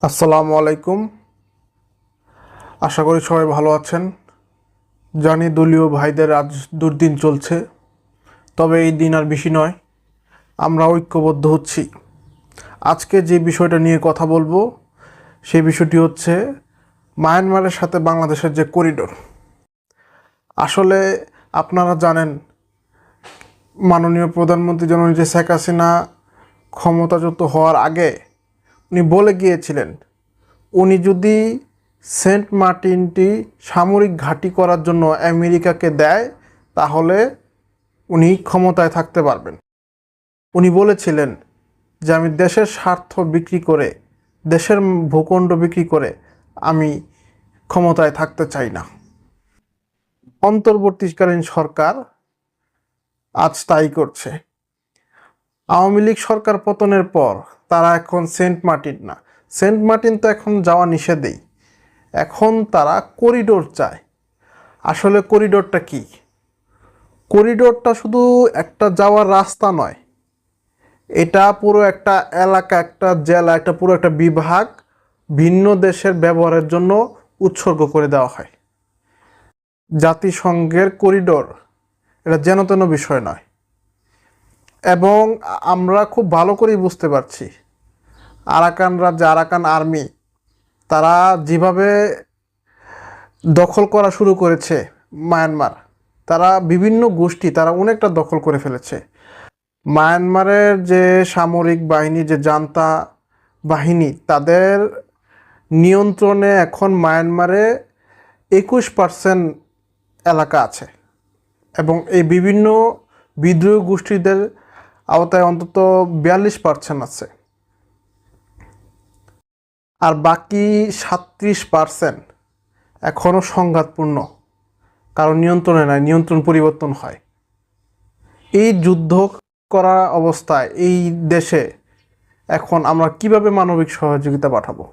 আসসালামু আলাইকুম। আশা করি সবাই ভালো আছেন। জানি দলীয় ভাইদের আজ দুর্দিন চলছে, তবে এই দিন আর বেশি নয়। আমরা ঐক্যবদ্ধ হচ্ছি। আজকে যে বিষয়টা নিয়ে কথা বলবো সেই বিষয়টি হচ্ছে মায়ানমারের সাথে বাংলাদেশের যে করিডোর। আসলে আপনারা জানেন, মাননীয় প্রধানমন্ত্রী জননেত্রী শেখ হাসিনা ক্ষমতাচ্যুত হওয়ার আগে উনি বলে গিয়েছিলেন, উনি যদি সেন্ট মার্টিনটি সামরিক ঘাঁটি করার জন্য আমেরিকাকে দেয় তাহলে উনি ক্ষমতায় থাকতে পারবেন। উনি বলেছিলেন যে আমি দেশের স্বার্থ বিক্রি করে, দেশের ভূখণ্ড বিক্রি করে আমি ক্ষমতায় থাকতে চাই না। অন্তর্বর্তীকালীন সরকার আজ তাই করছে। আওয়ামী লীগ সরকার পতনের পর তারা এখন সেন্ট মার্টিন না, সেন্ট মার্টিন তো এখন যাওয়া নিষেধই, এখন তারা করিডোর চায়। আসলে করিডোরটা কি? করিডোরটা শুধু একটা যাওয়ার রাস্তা নয়, এটা পুরো একটা এলাকা, একটা জেলা, একটা পুরো একটা বিভাগ ভিন্ন দেশের ব্যবহারের জন্য উৎসর্গ করে দেওয়া হয়। জাতিসংঘের করিডোর এটা যেন তেন বিষয় নয়। এবং আমরা খুব ভালো করেই বুঝতে পারছি আরাকান রাজ্য, আরাকান আর্মি তারা যেভাবে দখল করা শুরু করেছে মায়ানমার, তারা বিভিন্ন গোষ্ঠী তারা অনেকটা দখল করে ফেলেছে। মায়ানমারের যে সামরিক বাহিনী, যে জান্তা বাহিনী, তাদের নিয়ন্ত্রণে এখন মায়ানমারে 21% এলাকা আছে এবং এই বিভিন্ন বিদ্রোহী গোষ্ঠীদের আওতায় অন্তত 42% আছে। আর বাকি 37% এখনও সংঘাতপূর্ণ, কারণ নিয়ন্ত্রণে নাই, নিয়ন্ত্রণ পরিবর্তন হয়। এই যুদ্ধ করা অবস্থায় এই দেশে এখন আমরা কিভাবে মানবিক সহযোগিতা পাঠাবো?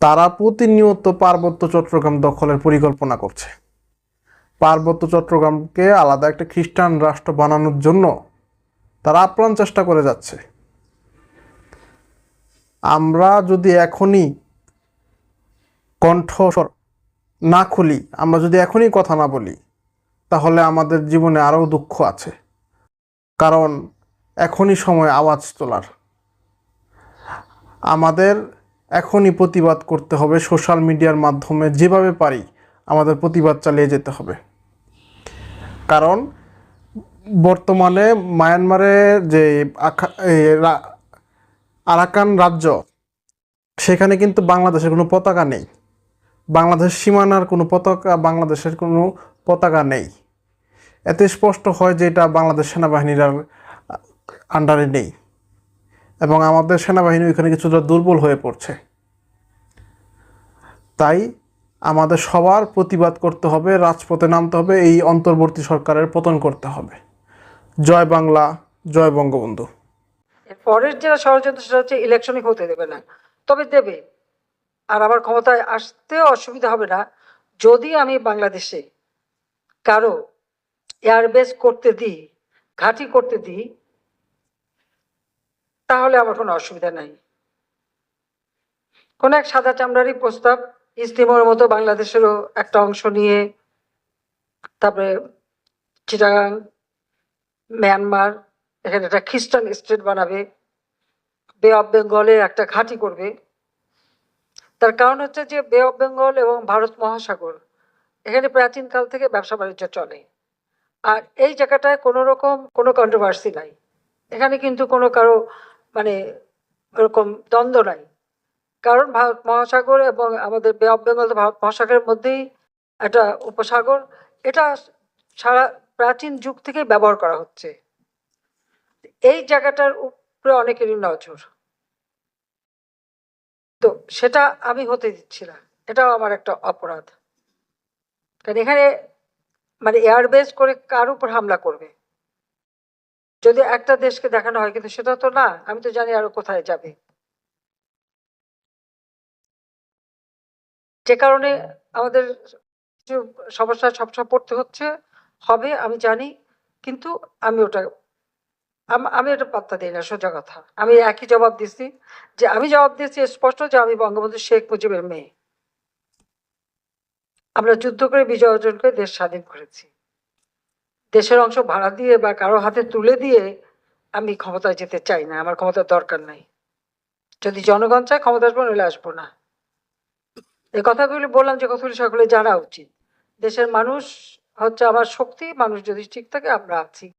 তারা প্রতিনিয়ত পার্বত্য চট্টগ্রাম দখলের পরিকল্পনা করছে। পার্বত্য চট্টগ্রামকে আলাদা একটা খ্রিস্টান রাষ্ট্র বানানোর জন্য তারা আপ্রাণ চেষ্টা করে যাচ্ছে। আমরা যদি এখনই কণ্ঠস্বর না খুলি, আমরা যদি এখনই কথা না বলি, তাহলে আমাদের জীবনে আরও দুঃখ আছে। কারণ এখনই সময় আওয়াজ তোলার। আমাদের এখনই প্রতিবাদ করতে হবে, সোশ্যাল মিডিয়ার মাধ্যমে যেভাবে পারি আমাদের প্রতিবাদ চালিয়ে যেতে হবে। কারণ বর্তমানে মায়ানমারের যে আরাকান রাজ্য, সেখানে কিন্তু বাংলাদেশের কোনো পতাকা নেই। বাংলাদেশ সীমানার কোনো পতাকা, বাংলাদেশের কোনো পতাকা নেই। এতে স্পষ্ট হয় যে এটা বাংলাদেশ সেনাবাহিনীর আন্ডারে নেই এবং আমাদের সেনাবাহিনী ওইখানে কিছুটা দুর্বল হয়ে পড়ছে। তাই আমাদের সবার প্রতিবাদ করতে হবে, রাজপথে নামতে হবে, এই অন্তর্বর্তী সরকারের পতন করতে হবে। জয় বাংলা, জয় বঙ্গবন্ধু। পরের যেটা ষড়যন্ত্র সেটা হচ্ছে ইলেকশনই হতে দেবে না, তবে দেবে। আর আমার ক্ষমতায় আসতেও অসুবিধা হবে না যদি আমি বাংলাদেশে কারো এয়ারবেস করতে দিই, ঘাঁটি করতে দিই, তাহলে আমার কোনো অসুবিধা নাই। কোন এক সাদা চামড়ারই প্রস্তাব, ইস্তিমোর মতো বাংলাদেশেরও একটা অংশ নিয়ে, তারপরে চিটাগাং, মিয়ানমার, এখানে একটা খ্রিস্টান স্টেট বানাবে, বে অফ বেঙ্গলে একটা ঘাঁটি করবে। তার কারণ হচ্ছে যে বে অফ বেঙ্গল এবং ভারত মহাসাগর, এখানে প্রাচীনকাল থেকে ব্যবসা বাণিজ্য চলে। আর এই জায়গাটায় কোনো রকম কোনো কন্ট্রোভার্সি নাই, এখানে কিন্তু কোনো কারো মানে ওরকম দ্বন্দ্ব নাই। কারণ ভারত মহাসাগর এবং আমাদের বে অফ বেঙ্গল ভারত মহাসাগরের মধ্যেই একটা উপসাগর, এটা সারা প্রাচীন যুগ থেকে ব্যবহার করা হচ্ছে। এই জায়গাটার উপরে অনেকেরই নজর, তো সেটা আমি হতে দিচ্ছি না, এটাও আমার একটা অপরাধ। কারণ এখানে মানে এয়ারবেস করে কার উপর হামলা করবে যদি একটা দেশকে দেখানো হয়, কিন্তু সেটা তো না, আমি তো জানি আরো কোথায় যাবে। যে কারণে আমাদের কিছু সমস্যা সবসময় পড়তে হচ্ছে, হবে আমি জানি, কিন্তু আমি ওটা আমি এটা পাত্তা দিই না, সোজা কথা। আমি একই জবাব দিচ্ছি, যে আমি জবাব দিচ্ছি স্পষ্ট যে আমি বঙ্গবন্ধু শেখ মুজিবের মেয়ে। আমরা যুদ্ধ করে বিজয় অর্জন করে দেশ স্বাধীন করেছি। দেশের অংশ ভাড়া দিয়ে বা কারো হাতে তুলে দিয়ে আমি ক্ষমতায় যেতে চাই না, আমার ক্ষমতার দরকার নাই। যদি জনগণ চায় ক্ষমতা আসবো, নইলে আসবো না। এই কথাগুলি বললাম যে কথাগুলি সকলে জানা উচিত। দেশের মানুষ হচ্ছে আমার শক্তি, মানুষ যদি ঠিক থাকে আমরা আছি।